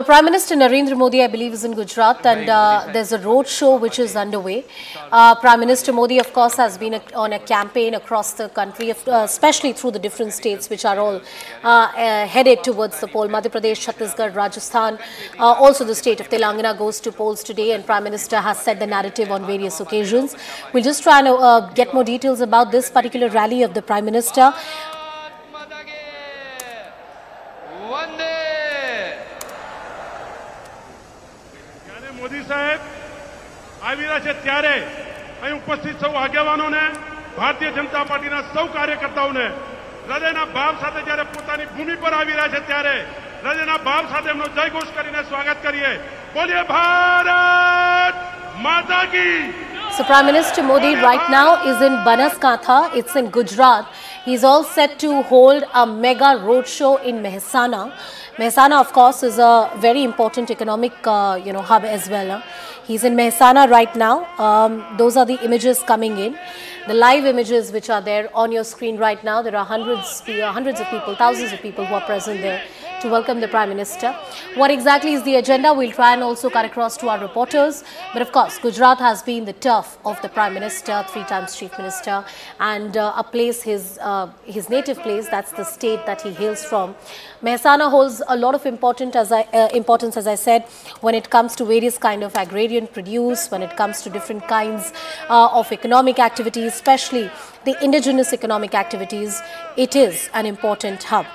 Prime Minister Narendra Modi, I believe, is in Gujarat, and there's a roadshow which is underway. Prime Minister Modi, of course, has been on a campaign across the country, especially through the different states which are all headed towards the poll. Madhya Pradesh, Chhattisgarh, Rajasthan, also the state of Telangana goes to polls today, and Prime Minister has set the narrative on various occasions. We'll just try and get more details about this particular rally of the Prime Minister. Modi साहेब आविरा छे त्यारे અહીં ઉપસ્થિત સૌ આગેવાનોને ભારતીય જનતા પાર્ટીના સૌ કાર્યકર્તાઓને હૃદયના ભાવ સાથે જ્યારે પોતાની ભૂમિ પર આવી રહ્યા છે ત્યારે હૃદયના ભાવ સાથે એમનો જયઘોષ કરીને સ્વાગત કરીએ. બોલીએ ભારત માતા की. So Prime Minister Modi right now is in Banaskantha, it's in Gujarat. He's all set to hold a mega roadshow in Mehsana. Mehsana, of course, is a very important economic, hub as well. He's in Mehsana right now. Those are the images coming in. The live images which are there on your screen right now. There are hundreds of people, thousands of people who are present there to welcome the Prime Minister. What exactly is the agenda? We'll try and also cut across to our reporters. But of course, Gujarat has been the turf of the Prime Minister, 3 times Chief Minister, and a place, his native place, that's the state that he hails from. Mehsana holds a lot of importance, as I said, when it comes to various kind of agrarian produce, when it comes to different kinds of economic activities, especially the indigenous economic activities. It is an important hub.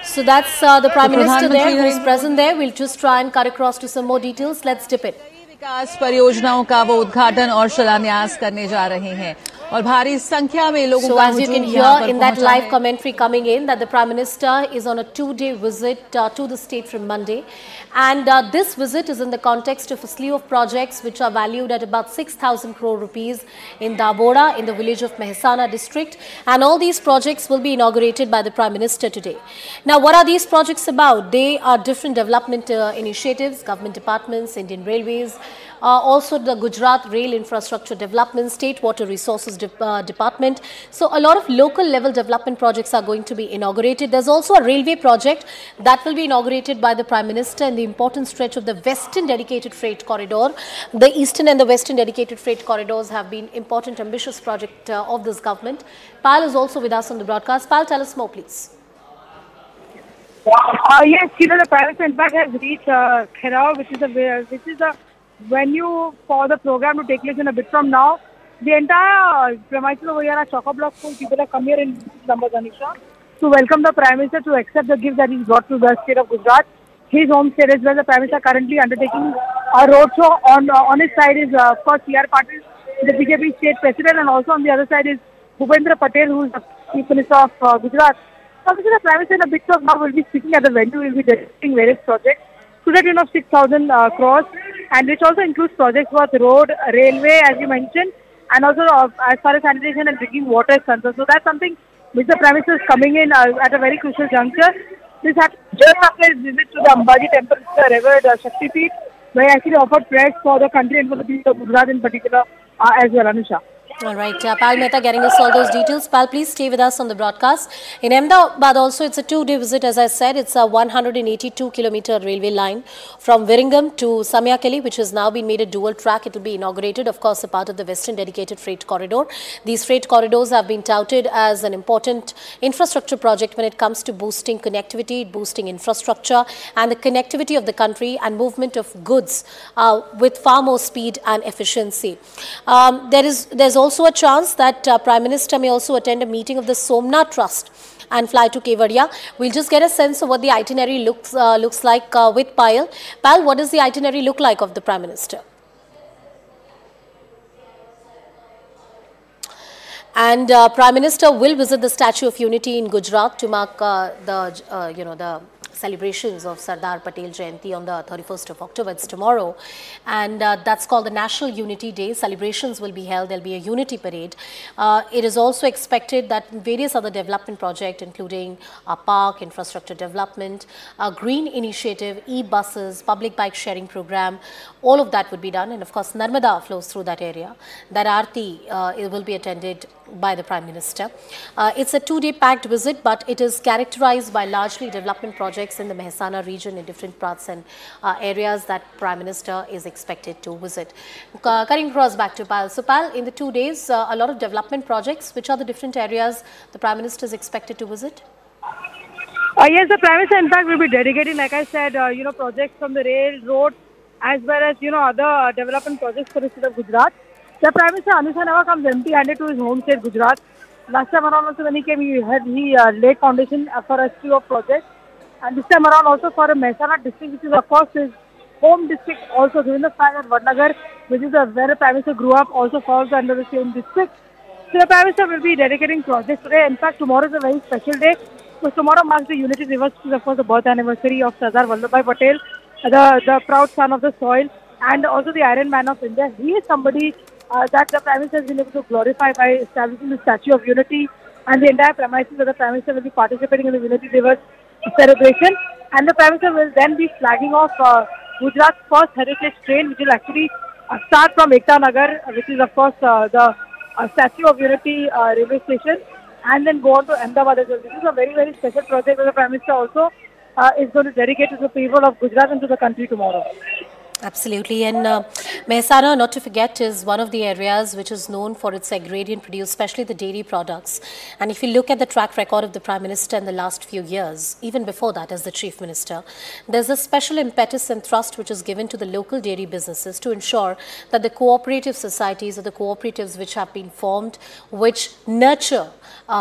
So that's the Prime Minister there who is present there. We'll just try and cut across to some more details. Let's dip it. विकास परियोजनाओं का वो उद्घाटन और शिलान्यास करने जा रहे हैं और भारी संख्या में लोगों का as you can hear in that live commentary coming in that the Prime Minister is on a 2-day visit to the state from Monday, and this visit is in the context of a slew of projects which are valued at about 6,000 crore rupees in Daboda, in the village of Mehsana district, and all these projects will be inaugurated by the Prime Minister today. Now, what are these projects about? They are different development initiatives, government departments, Indian Railways, also the Gujarat Rail Infrastructure Development, State Water Resources Department. So a lot of local level development projects are going to be inaugurated. There's also a railway project that will be inaugurated by the Prime Minister in the important stretch of the Western Dedicated Freight Corridor. The Eastern and the Western Dedicated Freight Corridors have been important, ambitious project of this government. Pal is also with us on the broadcast. Pal, tell us more, please. Yes, the Prime Minister in fact has reached Khera, which is a venue for the program to take place in a bit from now. The entire premises over here are chock-a-block full. People have come here in numbers, Anisha, to welcome the Prime Minister, to accept the gift that he's brought to the state of Gujarat. His home state is where the Prime Minister currently undertaking a roadshow. On his side is, of course, C.R. Patil, the BJP state president, and also on the other side is Bhupendra Patel, who is the Chief Minister of Gujarat. Obviously, the Prime Minister in a bit of now will be speaking at the venue, will be directing various projects to the tune of 6,000 crores, and which also includes projects worth road, railway, as you mentioned, and also as far as sanitation and drinking water is concerned. So that's something which the Prime Minister is coming in at a very crucial juncture. This happened just after his visit to the Ambaji Temple, the revered Shakti Peeth, where he actually offered prayers for the country and for the people of Gujarat in particular as well, Anusha. All right, Pal Mehta getting us all those details. Pal, please stay with us on the broadcast. In Ahmedabad also, it's a 2-day visit, as I said. It's a 182-kilometer railway line from Viringam to Samyakeli, which has now been made a dual track. It will be inaugurated, of course, a part of the Western Dedicated Freight Corridor. These freight corridors have been touted as an important infrastructure project when it comes to boosting connectivity, boosting infrastructure, and the connectivity of the country and movement of goods with far more speed and efficiency. There's also a chance that Prime Minister may also attend a meeting of the Somnath Trust and fly to Kevadia. We'll just get a sense of what the itinerary looks like with Payal. Payal, what does the itinerary look like of the Prime Minister? And Prime Minister will visit the Statue of Unity in Gujarat to mark the celebrations of Sardar Patel Jayanti on the 31st of October. It's tomorrow, and that's called the National Unity Day. Celebrations will be held. There'll be a unity parade. It is also expected that various other development projects, including a park, infrastructure development, a green initiative, e-buses, public bike sharing program, all of that would be done. And of course, Narmada flows through that area. That Aarti it will be attended by the Prime Minister. It's a 2-day packed visit, but it is characterized by largely development projects in the Mehsana region in different parts and areas that Prime Minister is expected to visit. Cutting across back to Pal. So Pal, in the 2 days, a lot of development projects. Which are the different areas the Prime Minister is expected to visit? Yes, the Prime Minister in fact will be dedicating, like I said, projects from the rail, road, as well as, other development projects for the state of Gujarat. The Prime Minister Anisha never comes empty-handed to his home state, Gujarat. Last time around also when he came, he laid foundation for a slew of projects. And this time around also for a Mehsana district, which is of course his home district also, given the fact that Vadnagar, which is where the Prime Minister grew up, also falls under the same district. So the Prime Minister will be dedicating projects today. In fact, tomorrow is a very special day. Because tomorrow marks the Unity Diwas, which is of course the birth anniversary of Sardar Vallabhbhai Patel, the proud son of the soil, and also the Iron Man of India. He is somebody that the Prime Minister has been able to glorify by establishing the Statue of Unity, and the entire premises of the Prime Minister will be participating in the Unity Diwas celebration. And the Prime Minister will then be flagging off Gujarat's first heritage train, which will actually start from Ekta Nagar, which is of course the Statue of Unity railway station, and then go on to Ahmedabad as well. This is a very, very special project that the Prime Minister also is going to dedicate to the people of Gujarat and to the country tomorrow. Absolutely. And Mehsana, not to forget, is one of the areas which is known for its agrarian produce, especially the dairy products. And if you look at the track record of the Prime Minister in the last few years, even before that as the Chief Minister, there's a special impetus and thrust which is given to the local dairy businesses to ensure that the cooperative societies or the cooperatives which have been formed, which nurture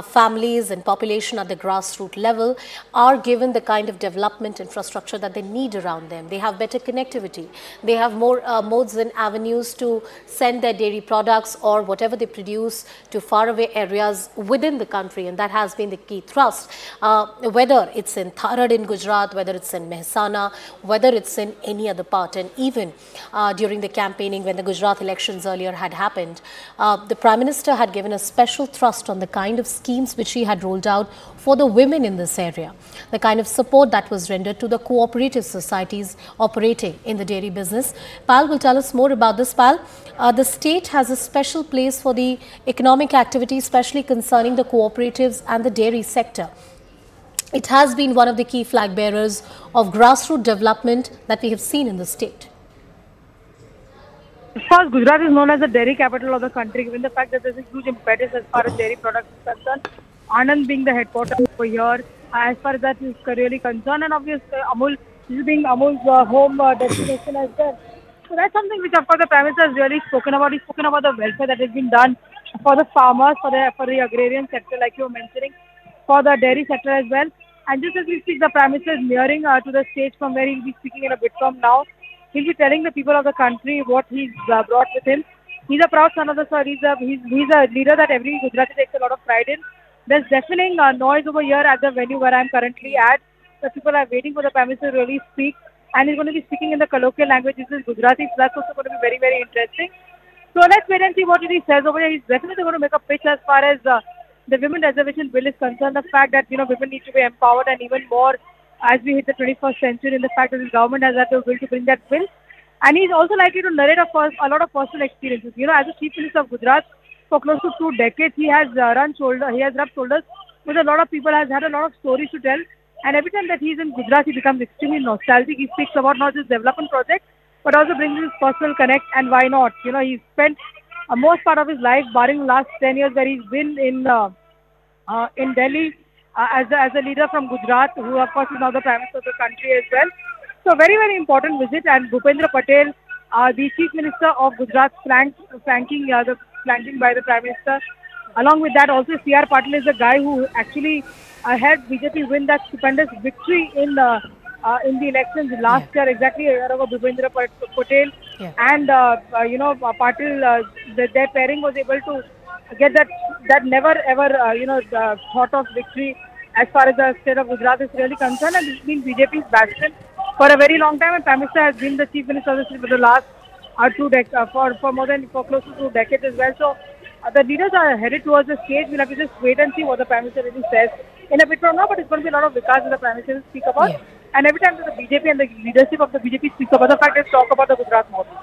families and population at the grassroots level, are given the kind of development infrastructure that they need around them. They have better connectivity. They have more modes and avenues to send their dairy products or whatever they produce to faraway areas within the country, and that has been the key thrust. Whether it's in Tharad in Gujarat, whether it's in Mehsana, whether it's in any other part, and even during the campaigning when the Gujarat elections earlier had happened, the Prime Minister had given a special thrust on the kind of schemes which he had rolled out for the women in this area, the kind of support that was rendered to the cooperative societies operating in the dairy business. Pal will tell us more about this. Pal, the state has a special place for the economic activity, especially concerning the cooperatives and the dairy sector. It has been one of the key flag bearers of grassroots development that we have seen in the state. Of course, Gujarat is known as the dairy capital of the country, given the fact that there is a huge impetus as far as dairy products is concerned. Anand being the headquarters over here, as far as that is really concerned, and obviously Amul, this being Amul's home destination as well. So that's something which, of course, the Prime Minister has really spoken about. He's spoken about the welfare that has been done for the farmers, for the agrarian sector, like you were mentioning, for the dairy sector as well. And just as we speak, the Prime Minister is nearing to the stage from where he'll be speaking in a bit from now. He'll be telling the people of the country what he's brought with him. He's a proud son of the soil. He's a leader that every Gujarati takes a lot of pride in. There's deafening noise over here at the venue where I'm currently at. The people are waiting for the Prime Minister to really speak. And he's going to be speaking in the colloquial language. This is Gujarati, so that's also going to be very, very interesting. So let's wait and see what he says over here. He's definitely going to make a pitch as far as the women reservation bill is concerned. The fact that, women need to be empowered, and even more as we hit the 21st century, in the fact that the government has had the will to bring that bill. And he's also likely to narrate a lot of personal experiences. As a Chief Minister of Gujarat for close to 2 decades, he has rubbed shoulders with a lot of people, has had a lot of stories to tell. And every time that he's in Gujarat, he becomes extremely nostalgic. He speaks about not just development projects, but also brings his personal connect. And why not? He's spent most part of his life, barring the last 10 years, where he's been in Delhi as a leader from Gujarat, who of course is now the Prime Minister of the country as well. So very, very important visit. And Bhupendra Patel, the Chief Minister of Gujarat, flanking by the Prime Minister. Along with that, also C.R. Patil is the guy who actually helped BJP win that stupendous victory in the elections last year, exactly a year ago. Bhupendra Patel and Patil, their pairing was able to get that never ever thought of victory as far as the state of Gujarat is really concerned, and it's been BJP's bastion for a very long time. And Prime Minister has been the Chief Minister of the state for the last for close to 2 decades as well. So the leaders are headed towards the stage. We'll have to just wait and see what the Prime Minister really says in a bit from now. But it's going to be a lot of vikas that the Prime Minister will speak about. Yeah. And every time that the BJP and the leadership of the BJP speaks about the fact, they talk about the Gujarat model.